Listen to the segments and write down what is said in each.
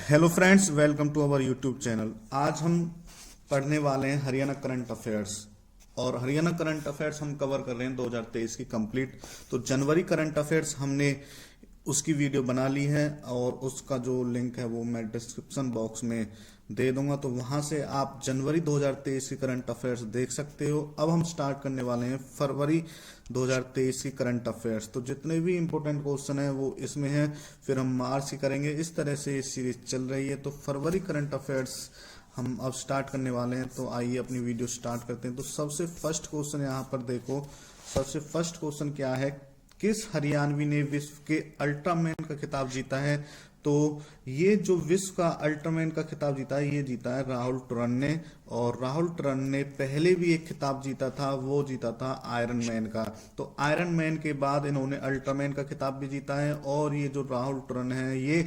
Hello friends, welcome to our YouTube channel. आज हम पढ़ने वाले हैं हरियाणा करंट अफेयर्स। और हरियाणा करंट अफेयर्स हम कवर कर रहे हैं 2023 की कंप्लीट। तो जनवरी करंट अफेयर्स हमने उसकी वीडियो बना ली है और उसका जो लिंक है वो मैं डिस्क्रिप्शन बॉक्स में दे दूंगा, तो वहां से आप जनवरी 2023 की करंट अफेयर्स देख सकते हो। अब हम स्टार्ट करने वाले हैं फरवरी 2023 की करंट अफेयर्स। तो जितने भी इंपॉर्टेंट क्वेश्चन है वो इसमें है, फिर हम मार्च की करेंगे। इस तरह से ये सीरीज चल रही है। तो फरवरी करंट अफेयर्स हम अब स्टार्ट करने वाले हैं। तो आइए अपनी वीडियो स्टार्ट करते हैं। तो सबसे फर्स्ट क्वेश्चन यहाँ पर देखो, सबसे फर्स्ट क्वेश्चन क्या है, किस हरियाणवी ने विश्व के अल्ट्रामैन का खिताब जीता है। तो ये जो विश्व का अल्ट्रामैन का खिताब जीता है, ये जीता है राहुल टुरन ने। और राहुल टुरन ने पहले भी एक खिताब जीता था, वो जीता था आयरन मैन का। तो आयरन मैन के बाद इन्होंने अल्ट्रामैन का खिताब भी जीता है। और ये जो राहुल टुरन है, ये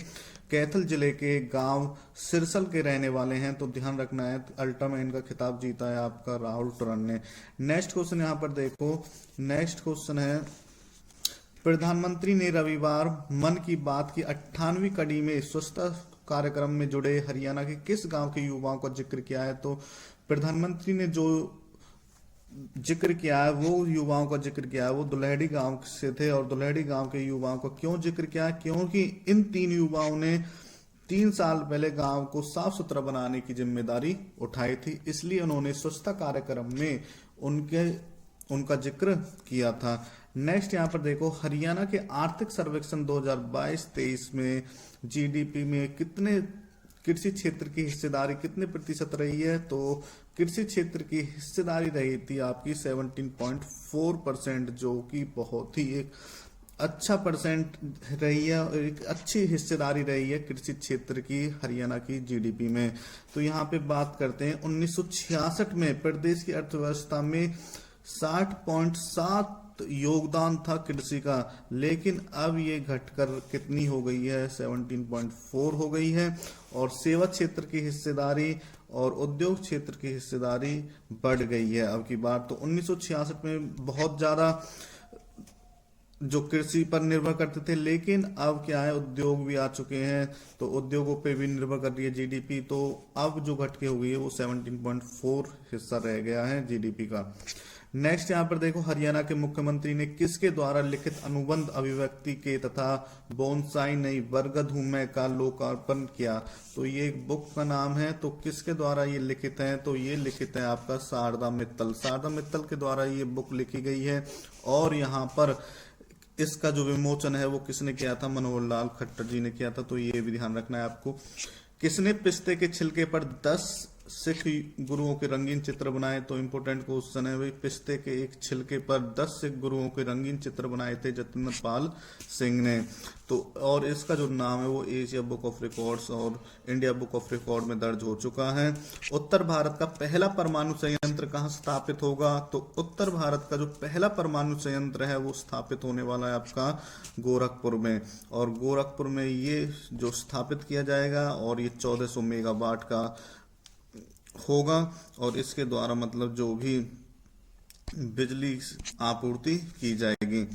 कैथल जिले के गांव सिरसल के रहने वाले हैं। तो ध्यान रखना है, अल्ट्रामैन का खिताब जीता है आपका राहुल टुरन ने। नेक्स्ट क्वेश्चन यहाँ पर देखो, नेक्स्ट क्वेश्चन है, प्रधानमंत्री ने रविवार मन की बात की 98वीं कड़ी में स्वच्छता कार्यक्रम में जुड़े हरियाणा के किस गांव के युवाओं का जिक्र किया है। तो प्रधानमंत्री ने जो जिक्र किया है, वो युवाओं का जिक्र किया है, वो दुल्हेड़ी गांव से थे। और दुल्हेड़ी गांव के युवाओं का क्यों जिक्र किया है, क्योंकि इन 3 युवाओं ने 3 साल पहले गांव को साफ सुथरा बनाने की जिम्मेदारी उठाई थी, इसलिए उन्होंने स्वच्छता कार्यक्रम में उनका जिक्र किया था। नेक्स्ट यहाँ पर देखो, हरियाणा के आर्थिक सर्वेक्षण 2022-23 में जीडीपी में कितने कृषि क्षेत्र की हिस्सेदारी कितने प्रतिशत रही है। तो कृषि क्षेत्र की हिस्सेदारी रही थी आपकी 17.4%, जो कि बहुत ही एक अच्छा परसेंट रही है, एक अच्छी हिस्सेदारी रही है कृषि क्षेत्र की हरियाणा की जीडीपी में। तो यहाँ पे बात करते हैं, 1966 में प्रदेश की अर्थव्यवस्था में 60.7 योगदान था कृषि का, लेकिन अब ये घटकर कितनी हो गई है, 17.4 हो गई है। और सेवा क्षेत्र की हिस्सेदारी और उद्योग क्षेत्र की हिस्सेदारी बढ़ गई है अब की बार। तो 1966 में बहुत ज्यादा जो कृषि पर निर्भर करते थे, लेकिन अब क्या है, उद्योग भी आ चुके हैं, तो उद्योगों पे भी निर्भर कर रही है जीडीपी। तो अब जो घट के हो गई है वो 17.4 हिस्सा रह गया है जीडीपी का। नेक्स्ट यहाँ पर देखो, हरियाणा के मुख्यमंत्री ने किसके द्वारा लिखित अनुबंध अभिव्यक्ति के तथा बोनसाई नई बरगद हूं मैं का लोकार्पण किया। तो ये एक बुक का नाम है, तो किसके द्वारा ये लिखित है, तो ये लिखित है आपका शारदा मित्तल। शारदा मित्तल के द्वारा ये बुक लिखी गई है। और यहाँ पर इसका जो विमोचन है वो किसने किया था, मनोहर लाल खट्टर जी ने किया था। तो ये भी ध्यान रखना है आपको। किसने पिस्ते के छिलके पर 10 सिख गुरुओं के रंगीन चित्र बनाए। तो इंपोर्टेंट क्वेश्चन है भाई, पिस्ते के एक छिलके पर 10 सिख गुरुओं के रंगीन चित्र बनाए थे जतिनपाल सिंह ने। तो और इसका जो नाम है वो एशिया बुक ऑफ रिकॉर्ड्स और इंडिया बुक ऑफ रिकॉर्ड में दर्ज हो चुका है। उत्तर भारत का पहला परमाणु संयंत्र कहाँ स्थापित होगा। तो उत्तर भारत का जो पहला परमाणु संयंत्र है वो स्थापित होने वाला है आपका गोरखपुर में। और गोरखपुर में ये जो स्थापित किया जाएगा, और ये 1400 मेगावाट का होगा। और इसके द्वारा मतलब जो भी बिजली आपूर्ति की जाएगी।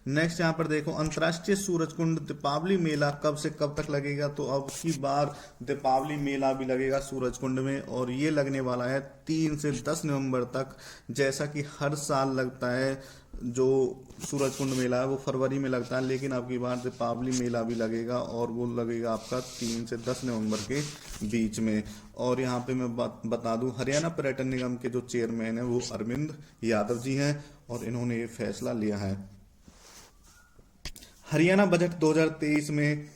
नेक्स्ट यहाँ पर देखो, अंतर्राष्ट्रीय सूरजकुंड दीपावली मेला कब से कब तक लगेगा। तो अब की बार दीपावली मेला भी लगेगा सूरजकुंड में, और ये लगने वाला है 3 से 10 नवंबर तक। जैसा कि हर साल लगता है जो सूरजकुंड मेला है वो फरवरी में लगता है, लेकिन अब की बार दीपावली मेला भी लगेगा, और वो लगेगा आपका 3 से 10 नवंबर के बीच में। और यहाँ पे मैं बता दूं, हरियाणा पर्यटन निगम के जो चेयरमैन है वो अरविंद यादव जी हैं, और इन्होंने ये फैसला लिया है। हरियाणा बजट 2023 में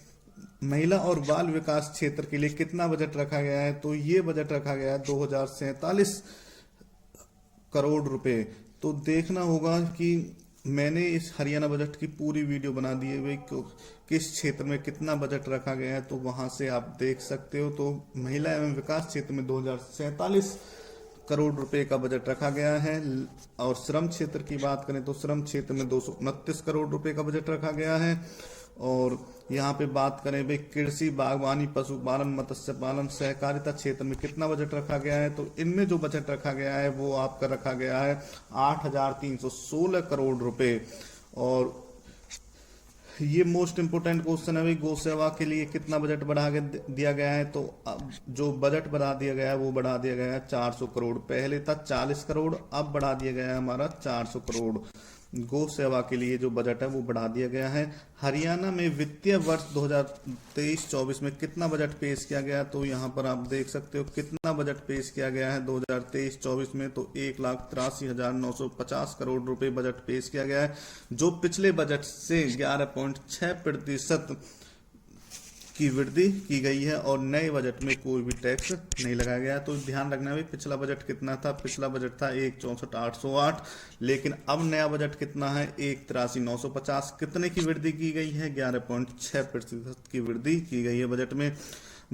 महिला और बाल विकास क्षेत्र के लिए कितना बजट रखा गया है। तो ये बजट रखा गया है 2047 करोड़ रुपए। तो देखना होगा कि मैंने इस हरियाणा बजट की पूरी वीडियो बना दी है भाई, किस क्षेत्र में कितना बजट रखा गया है, तो वहां से आप देख सकते हो। तो महिला एवं विकास क्षेत्र में 2047 करोड़ रुपए का बजट रखा गया है। और श्रम क्षेत्र की बात करें तो श्रम क्षेत्र में 229 करोड़ रुपए का बजट रखा गया है। और यहाँ पे बात करें भाई, कृषि, बागवानी, पशुपालन, मत्स्य पालन, सहकारिता क्षेत्र में कितना बजट रखा गया है। तो इनमें जो बजट रखा गया है वो आपका रखा गया है 8,316 करोड़ रुपए। और ये मोस्ट इम्पोर्टेंट क्वेश्चन है भाई, गौ सेवा के लिए कितना बजट बढ़ा के दिया गया है। तो अब जो बजट बढ़ा दिया गया है वो बढ़ा दिया गया है 400 करोड़। पहले था 40 करोड़, अब बढ़ा दिया गया है हमारा 400 करोड़। गौ सेवा के लिए जो बजट है वो बढ़ा दिया गया है। हरियाणा में वित्तीय वर्ष 2023-24 में कितना बजट पेश किया गया, तो यहाँ पर आप देख सकते हो कितना बजट पेश किया गया है 2023-24 में। तो 1,83,950 करोड़ रुपए बजट पेश किया गया है, जो पिछले बजट से 11.6% की वृद्धि की गई है। और नए बजट में कोई भी टैक्स नहीं लगाया गया। तो ध्यान रखना है, पिछला बजट कितना था, पिछला बजट था 1,64,808, लेकिन अब नया बजट कितना है 1,83,950। कितने की वृद्धि की गई है, 11.6% की वृद्धि की गई है बजट में।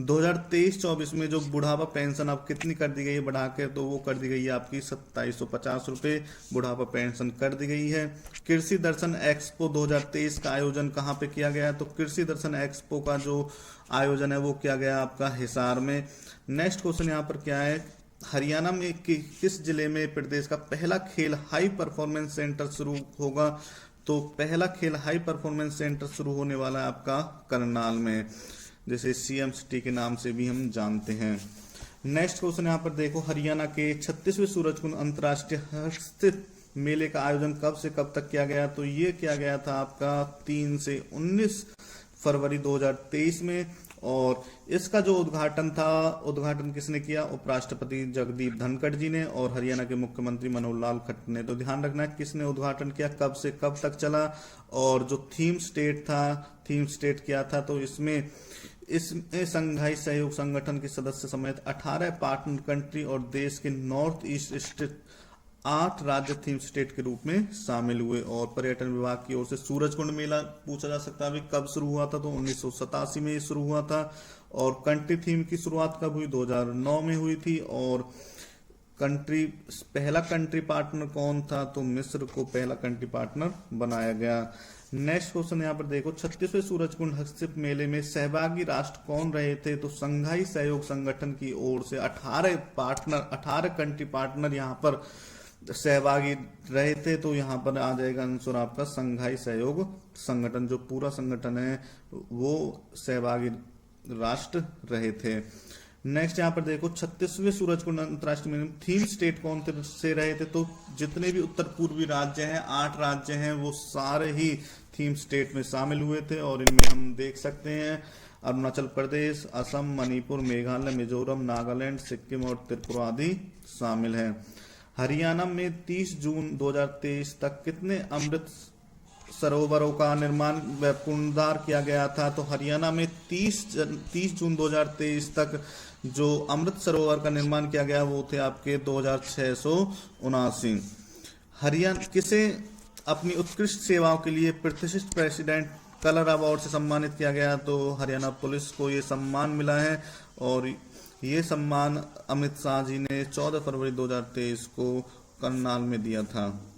2023-24 में जो बुढ़ापा पेंशन अब कितनी कर दी गई है बढ़ा के, तो वो कर दी गई है आपकी 2750 रुपये बुढ़ापा पेंशन कर दी गई है। कृषि दर्शन एक्सपो 2023 का आयोजन कहाँ पे किया गया है, तो कृषि दर्शन एक्सपो का जो आयोजन है वो किया गया आपका हिसार में। नेक्स्ट क्वेश्चन यहाँ पर क्या है, हरियाणा में किस जिले में प्रदेश का पहला खेल हाई परफॉर्मेंस सेंटर शुरू होगा, तो पहला खेल हाई परफॉर्मेंस सेंटर शुरू होने वाला है आपका करनाल में, जैसे सीएम सिटी के नाम से भी हम जानते हैं। नेक्स्ट क्वेश्चन यहाँ पर देखो, हरियाणा के 36वें सूरजकुंड अंतर्राष्ट्रीय हस्तशिल्प मेले का आयोजन कब से कब तक किया गया, तो ये किया गया था आपका 3 से 19 फरवरी 2023 में। और इसका जो उद्घाटन किसने किया, उपराष्ट्रपति जगदीप धनखड़ जी ने और हरियाणा के मुख्यमंत्री मनोहर लाल खट्टर ने। तो ध्यान रखना है किसने उद्घाटन किया, कब से कब तक चला, और जो थीम स्टेट क्या था, तो इसमें संघाई सहयोग संगठन के सदस्य समेत 18 पार्टनर कंट्री और देश के नॉर्थ ईस्ट स्टेट 8 राज्य थीम स्टेट के रूप में शामिल हुए। और पर्यटन विभाग की ओर से सूरजकुंड मेला पूछा जा सकता है कब शुरू हुआ था, तो 1987 में शुरू हुआ था। और कंट्री थीम की शुरुआत कब हुई, 2009 में हुई थी। और पहला कंट्री पार्टनर कौन था, तो मिस्र को पहला कंट्री पार्टनर बनाया गया। नेक्स्ट क्वेश्चन यहाँ पर देखो, 36वें सूरजकुंड हस्तशिल्प मेले में सहभागी राष्ट्र कौन रहे थे, तो संघाई सहयोग संगठन की ओर से 18 कंट्री पार्टनर यहाँ पर सहभागी रहे थे। तो यहाँ पर आ जाएगा आंसर आपका संघाई सहयोग संगठन, जो पूरा संगठन है वो सहभागी राष्ट्र रहे थे। नेक्स्ट यहाँ पर देखो, 36वें सूरजकुंड अंतर्राष्ट्रीय मेले में थीम स्टेट कौन से रहे थे, तो जितने भी उत्तर पूर्वी राज्य हैं 8 राज्य हैं वो सारे ही थीम स्टेट में शामिल हुए थे। और इनमें हम देख सकते हैं अरुणाचल प्रदेश, असम, मणिपुर, मेघालय, मिजोरम, नागालैंड, सिक्किम और त्रिपुरा आदि शामिल हैं। हरियाणा में 30 जून 2023 तक कितने अमृत सरोवरों का निर्माण व पुनरुद्धार किया गया था, तो हरियाणा में 30 जून 2023 तक जो अमृत सरोवर का निर्माण किया गया वो थे आपके 2679। हरियाणा किसे अपनी उत्कृष्ट सेवाओं के लिए प्रतिष्ठित प्रेसिडेंट कलर अवार्ड से सम्मानित किया गया, तो हरियाणा पुलिस को ये सम्मान मिला है। और ये सम्मान अमित शाह जी ने 14 फरवरी 2023 को करनाल में दिया था।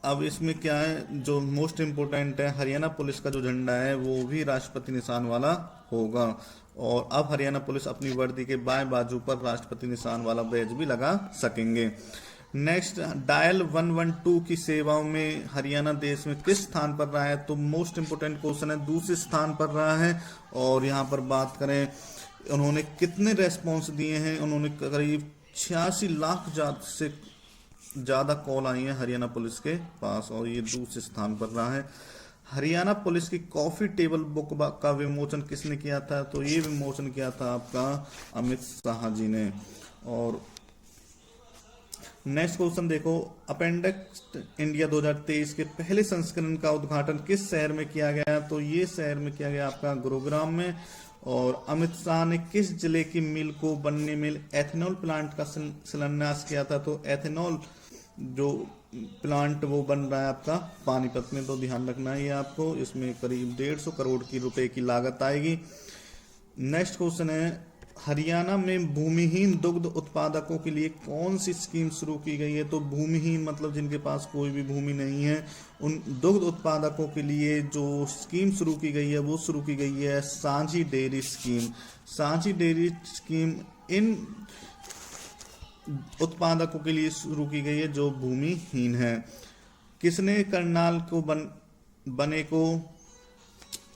अब इसमें क्या है, जो मोस्ट इम्पोर्टेंट है, हरियाणा पुलिस का जो झंडा है वो भी राष्ट्रपति निशान वाला होगा। और अब हरियाणा पुलिस अपनी वर्दी के बाएं बाजू पर राष्ट्रपति निशान वाला बैज भी लगा सकेंगे। नेक्स्ट, डायल 112 की सेवाओं में हरियाणा देश में किस स्थान पर रहा है, तो मोस्ट इम्पोर्टेंट क्वेश्चन है, दूसरे स्थान पर रहा है। और यहाँ पर बात करें उन्होंने कितने रेस्पॉन्स दिए हैं, उन्होंने करीब 86 लाख से ज्यादा कॉल आई है हरियाणा पुलिस के पास, और ये दूसरे स्थान पर रहा है। हरियाणा पुलिस की कॉफी टेबल बुक का विमोचन किसने किया था, तो ये विमोचन किया था आपका अमित शाह जी ने। और नेक्स्ट क्वेश्चन देखो, अपेंडिक्स इंडिया 2023 के पहले संस्करण का उद्घाटन किस शहर में किया गया, तो ये शहर में किया गया आपका गुरुग्राम में। और अमित शाह ने किस जिले की मिल को बनने में एथेनॉल प्लांट का शिलान्यास किया था, तो एथेनॉल जो प्लांट वो बन रहा है आपका पानीपत में। तो ध्यान रखना है ये आपको, इसमें करीब 150 करोड़ की रुपए की लागत आएगी। नेक्स्ट क्वेश्चन है, हरियाणा में भूमिहीन दुग्ध उत्पादकों के लिए कौन सी स्कीम शुरू की गई है, तो भूमिहीन मतलब जिनके पास कोई भी भूमि नहीं है, उन दुग्ध उत्पादकों के लिए जो स्कीम शुरू की गई है वो शुरू की गई है सांझी डेयरी स्कीम। सांझी डेयरी स्कीम इन उत्पादकों के लिए शुरू की गई है जो भूमिहीन है। किसने करनाल को बने को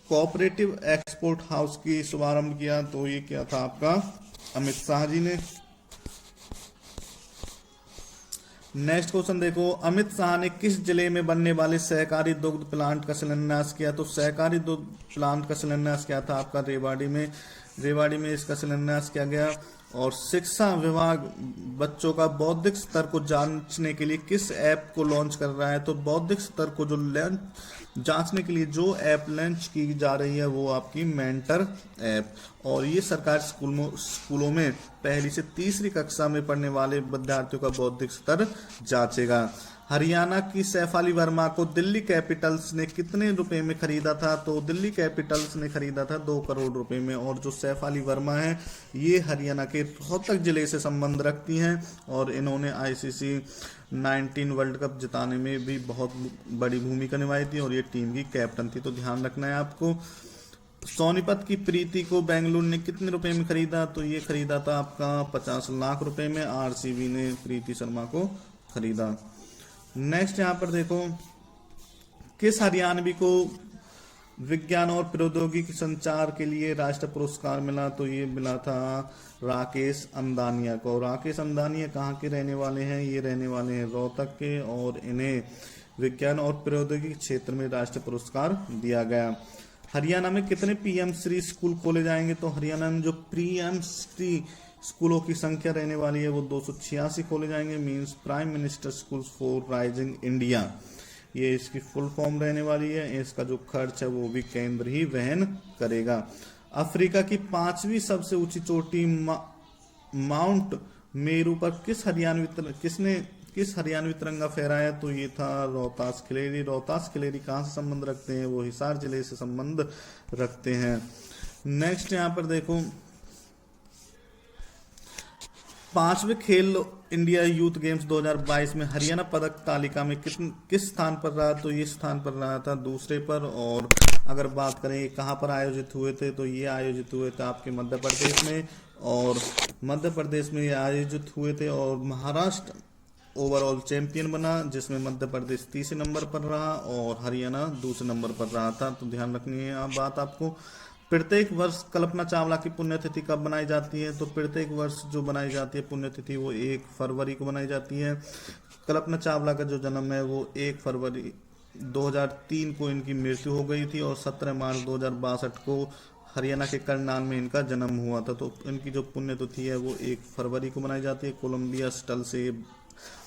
कोऑपरेटिव एक्सपोर्ट हाउस की शुभारंभ किया? तो ये क्या था आपका अमित शाह जी ने। नेक्स्ट क्वेश्चन देखो, अमित शाह ने किस जिले में बनने वाले सहकारी दुग्ध प्लांट का शिलान्यास किया? तो सहकारी दुग्ध प्लांट का शिलान्यास किया था आपका रेवाड़ी में इसका शिलान्यास किया गया। और शिक्षा विभाग बच्चों का बौद्धिक स्तर को जांचने के लिए किस ऐप को लॉन्च कर रहा है? तो बौद्धिक स्तर को जो जांचने के लिए जो ऐप लॉन्च की जा रही है वो आपकी मेंटर ऐप, और ये सरकारी स्कूलों में पहली से तीसरी कक्षा में पढ़ने वाले विद्यार्थियों का बौद्धिक स्तर जांचेगा। हरियाणा की सैफाली वर्मा को दिल्ली कैपिटल्स ने कितने रुपए में खरीदा था? तो दिल्ली कैपिटल्स ने खरीदा था 2 करोड़ रुपए में। और जो सैफाली वर्मा है ये हरियाणा के रोहतक जिले से संबंध रखती हैं और इन्होंने आईसीसी 19 वर्ल्ड कप जिताने में भी बहुत बड़ी भूमिका निभाई थी और ये टीम की कैप्टन थी, तो ध्यान रखना है आपको। सोनीपत की प्रीति को बेंगलुरु ने कितने रुपए में खरीदा? तो ये खरीदा था आपका 50 लाख रुपए में। आरसीबी ने प्रीति शर्मा को खरीदा। नेक्स्ट यहाँ पर देखो, किस हरियाणवी को विज्ञान और प्रौद्योगिकी संचार के लिए राष्ट्रीय पुरस्कार मिला? तो ये मिला था राकेश अंदानिया को। राकेश अंदानिया कहाँ के रहने वाले हैं? ये रहने वाले हैं रोहतक के, और इन्हें विज्ञान और प्रौद्योगिकी क्षेत्र में राष्ट्रीय पुरस्कार दिया गया। हरियाणा में कितने पीएम श्री स्कूल खोले जाएंगे? तो हरियाणा में जो पीएम श्री स्कूलों की संख्या रहने वाली है वो 286 खोले जाएंगे। Means prime minister schools for rising India, ये इसकी फुल फॉर्म रहने वाली है। इसका जो खर्च है वो भी केंद्र ही वहन करेगा। अफ्रीका की 5वीं सबसे ऊंची चोटी माउंट मेरू पर किस हरियाणवी तिरंगा फहराया? तो ये था रोहतास खिलेरी। रोहतास खिलेरी कहाँ से संबंध रखते हैं? वो हिसार जिले से संबंध रखते हैं। नेक्स्ट यहाँ पर देखो, 5वें खेल इंडिया यूथ गेम्स 2022 में हरियाणा पदक तालिका में किस स्थान पर रहा? तो ये स्थान पर रहा था दूसरे पर। और अगर बात करें कहाँ पर आयोजित हुए थे, तो ये आयोजित हुए थे आपके मध्य प्रदेश में, और मध्य प्रदेश में ये आयोजित हुए थे। और महाराष्ट्र ओवरऑल चैंपियन बना, जिसमें मध्य प्रदेश तीसरे नंबर पर रहा और हरियाणा दूसरे नंबर पर रहा था। तो ध्यान रखनी है बात आपको। प्रत्येक वर्ष कल्पना चावला की पुण्यतिथि कब बनाई जाती है? तो प्रत्येक वर्ष जो बनाई जाती है पुण्यतिथि वो 1 फरवरी को बनाई जाती है। कल्पना चावला का जो जन्म है वो 1 फरवरी 2003 को इनकी मृत्यु हो गई थी, और 17 मार्च 2062 को हरियाणा के करनाल में इनका जन्म हुआ था। तो इनकी जो पुण्यतिथि है वो 1 फरवरी को बनाई जाती है। कोलंबिया स्टल से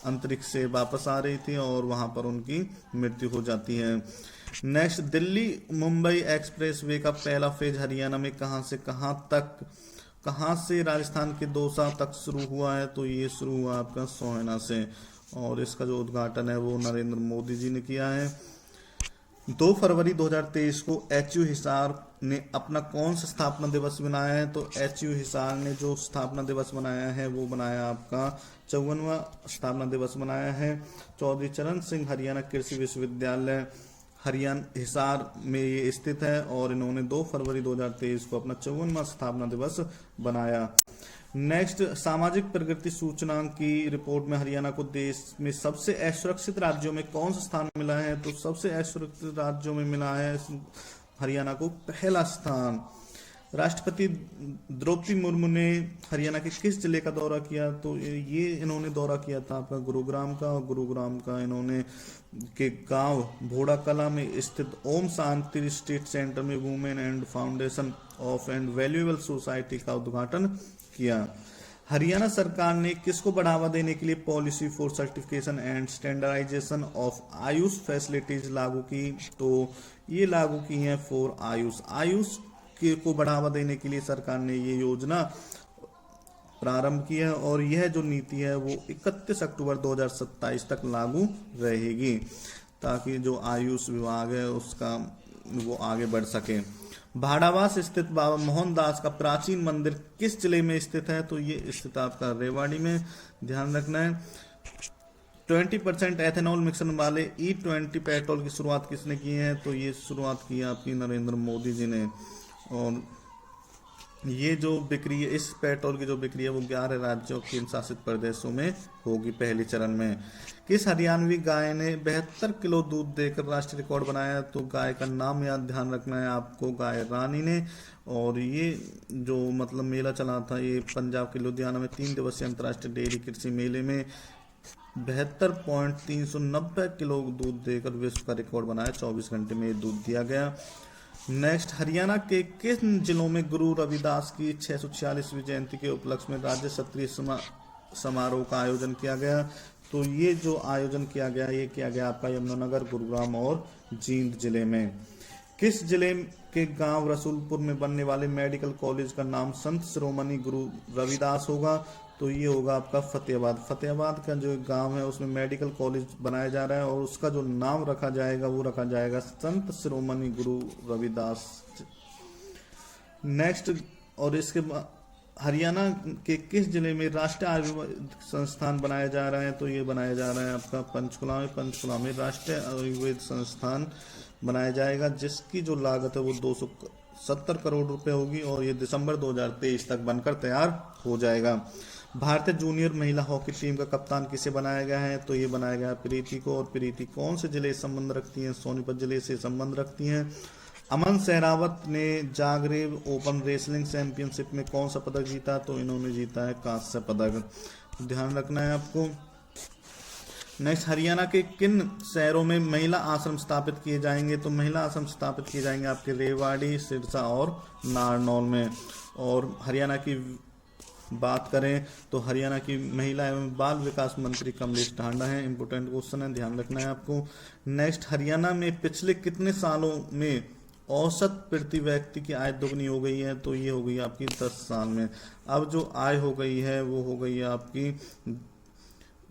अंतरिक्ष से वापस आ रही थी और वहां पर उनकी मृत्यु हो जाती है। Next, Delhi Mumbai express way का पहला फेज हरियाणा में कहां से राजस्थान के दौसा तक शुरू हुआ है? तो ये शुरू हुआ आपका सोहना से, और इसका जो उद्घाटन है वो नरेंद्र मोदी जी ने किया है। 2 फरवरी 2023 को एचयू हिसार ने अपना कौन सा स्थापना दिवस मनाया है? तो एचयू हिसार ने जो स्थापना दिवस मनाया है वो बनाया आपका 54वां स्थापना दिवस मनाया है। चौधरी चरण सिंह हरियाणा कृषि विश्वविद्यालय हरियाणा हिसार में ये स्थित है, और इन्होंने 2 फरवरी 2023 को अपना 54वां स्थापना दिवस बनाया। नेक्स्ट, सामाजिक प्रगति सूचकांक की रिपोर्ट में हरियाणा को देश में सबसे असुरक्षित राज्यों में कौन सा स्थान मिला है? तो सबसे असुरक्षित राज्यों में मिला है हरियाणा को पहला स्थान। राष्ट्रपति द्रौपदी मुर्मू ने हरियाणा के किस जिले का दौरा किया? तो ये इन्होंने दौरा किया था आपका गुरुग्राम का, और गुरुग्राम का इन्होंने के गांव भोड़ा कला में स्थित ओम शांति स्ट्रीट सेंटर में women and foundation of and valuable society का उद्घाटन किया। हरियाणा सरकार ने किसको बढ़ावा देने के लिए policy for certification and standardization of AYUSH facilities लागू की? तो ये लागू की है फॉर आयुष को बढ़ावा देने के लिए सरकार ने ये योजना प्रारंभ की है, और यह जो नीति है वो 31 अक्टूबर 2027 तक लागू रहेगी, ताकि जो आयुष विभाग है उसका वो आगे बढ़ सके। भाड़ावास स्थित बाबा मोहनदास का प्राचीन मंदिर किस जिले में स्थित है? तो ये स्थित आपका रेवाड़ी में। ध्यान रखना है। 20% एथेनॉल मिक्सन वाले E20 पेट्रोल की शुरुआत किसने की है? तो ये शुरुआत की है आपकी नरेंद्र मोदी जी ने। और ये जो बिक्री है, इस पेट्रोल की जो बिक्री है वो 11 राज्यों केंद्र शासित प्रदेशों में होगी पहले चरण में। किस हरियाणवी गाय ने 72 किलो दूध देकर राष्ट्रीय रिकॉर्ड बनाया? तो गाय का नाम याद ध्यान रखना है आपको, गाय रानी ने। और ये जो मतलब मेला चला था ये पंजाब के लुधियाना में 3 दिवसीय अंतर्राष्ट्रीय डेयरी कृषि मेले में 72.390 किलो दूध देकर विश्व का रिकॉर्ड बनाया। 24 घंटे में दूध दिया गया। नेक्स्ट, हरियाणा के किन जिलों में गुरु रविदास की 646वीं जयंती के उपलक्ष्य में राज्य स्तरीय समारोह का आयोजन किया गया? तो ये जो आयोजन किया गया ये किया गया आपका यमुनानगर, गुरुग्राम और जींद जिले में। किस जिले के गांव रसूलपुर में बनने वाले मेडिकल कॉलेज का नाम संत शिरोमणि गुरु रविदास होगा? तो ये होगा आपका फतेहाबाद। फतेहाबाद का जो गांव है उसमें मेडिकल कॉलेज बनाया जा रहा है और उसका जो नाम रखा जाएगा वो रखा जाएगा संत शिरोमणि गुरु रविदास। नेक्स्ट, और इसके हरियाणा के किस जिले में राष्ट्रीय आयुर्वेद संस्थान बनाया जा रहा है? तो ये बनाया जा रहा है आपका पंचकुला में। पंचकुला में राष्ट्रीय आयुर्वेद संस्थान बनाया जाएगा जिसकी जो लागत है वो 270 करोड़ रुपए होगी और ये दिसंबर 2023 तक बनकर तैयार हो जाएगा। भारतीय जूनियर महिला हॉकी टीम का कप्तान किसे बनाया गया है? तो ये बनाया गया प्रीति को। और प्रीति कौन से जिले से संबंध रखती हैं? सोनीपत जिले से संबंध रखती हैं। अमन सहरावत ने जागरेब ओपन रेसलिंग चैंपियनशिप में कौन सा पदक जीता? तो इन्होंने जीता है कांस्य पदक, ध्यान रखना है आपको। नेक्स्ट, हरियाणा के किन शहरों में महिला आश्रम स्थापित किए जाएंगे? तो महिला आश्रम स्थापित किए जाएंगे आपके रेवाड़ी, सिरसा और नारनौल में। और हरियाणा की बात करें तो हरियाणा की महिला एवं बाल विकास मंत्री कमलेश ढांडा हैं। इंपोर्टेंट क्वेश्चन है, ध्यान रखना है आपको। नेक्स्ट, हरियाणा में पिछले कितने सालों में औसत प्रति व्यक्ति की आय दोगुनी हो गई है? तो ये हो गई आपकी 10 साल में। अब जो आय हो गई है वो हो गई है आपकी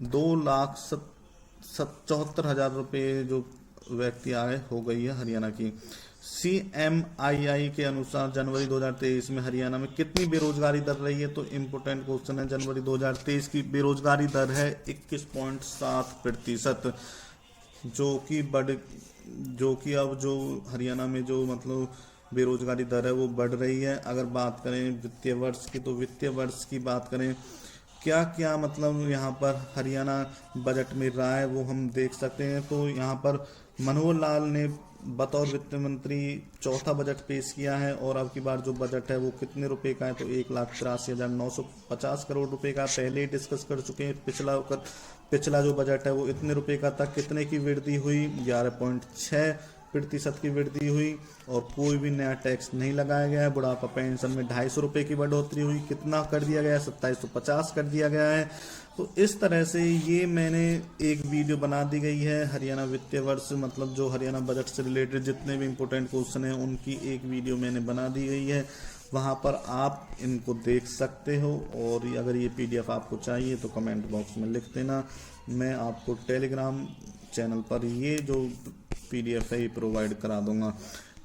2,74,000 रुपये जो व्यक्ति आय हो गई है हरियाणा की। CMII के अनुसार जनवरी 2023 में हरियाणा में कितनी बेरोजगारी दर रही है? तो इम्पोर्टेंट क्वेश्चन है। जनवरी 2023 की बेरोजगारी दर है 21.7%, जो कि अब जो हरियाणा में जो मतलब बेरोजगारी दर है वो बढ़ रही है। अगर बात करें वित्तीय वर्ष की, तो वित्तीय वर्ष की बात करें क्या क्या मतलब यहाँ पर हरियाणा बजट में रहा है वो हम देख सकते हैं। तो यहाँ पर मनोहर लाल ने बतौर वित्त मंत्री चौथा बजट पेश किया है और अब की बार जो बजट है वो कितने रुपए का है? तो 1,83,950 करोड़ रुपए का। पहले ही डिस्कस कर चुके हैं, पिछला जो बजट है वो इतने रुपए का था। कितने की वृद्धि हुई? 11.6% की वृद्धि हुई और कोई भी नया टैक्स नहीं लगाया गया है। बुढ़ापा पेंशन में 250 रुपए की बढ़ोतरी हुई। कितना कर दिया गया है? 2750 कर दिया गया है। तो इस तरह से ये मैंने एक वीडियो बना दी गई है हरियाणा वित्तीय वर्ष मतलब जो हरियाणा बजट से रिलेटेड जितने भी इम्पोर्टेंट क्वेश्चन हैं उनकी एक वीडियो मैंने बना दी गई है। वहाँ पर आप इनको देख सकते हो और अगर ये PDF आपको चाहिए तो कमेंट बॉक्स में लिख देना। मैं आपको टेलीग्राम चैनल पर ये जो PDF है ये प्रोवाइड करा दूंगा।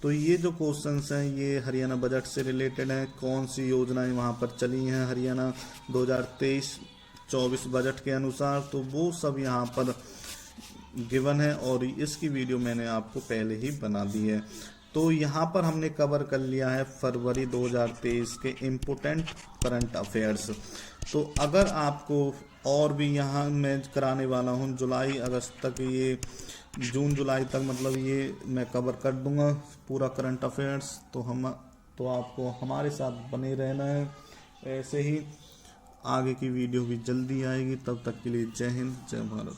तो ये जो क्वेश्चंस हैं ये हरियाणा बजट से रिलेटेड हैं। कौन सी योजनाएं वहाँ पर चली हैं हरियाणा 2023-24 बजट के अनुसार, तो वो सब यहाँ पर गिवन है और इसकी वीडियो मैंने आपको पहले ही बना दी है। तो यहाँ पर हमने कवर कर लिया है फरवरी 2023 के इम्पोर्टेंट करंट अफेयर्स। तो अगर आपको और भी यहाँ मैं कराने वाला हूँ जुलाई अगस्त तक, ये जून जुलाई तक मतलब ये मैं कवर कर दूंगा पूरा करंट अफेयर्स। तो आपको हमारे साथ बने रहना है। ऐसे ही आगे की वीडियो भी जल्दी आएगी। तब तक के लिए जय हिंद, जय भारत।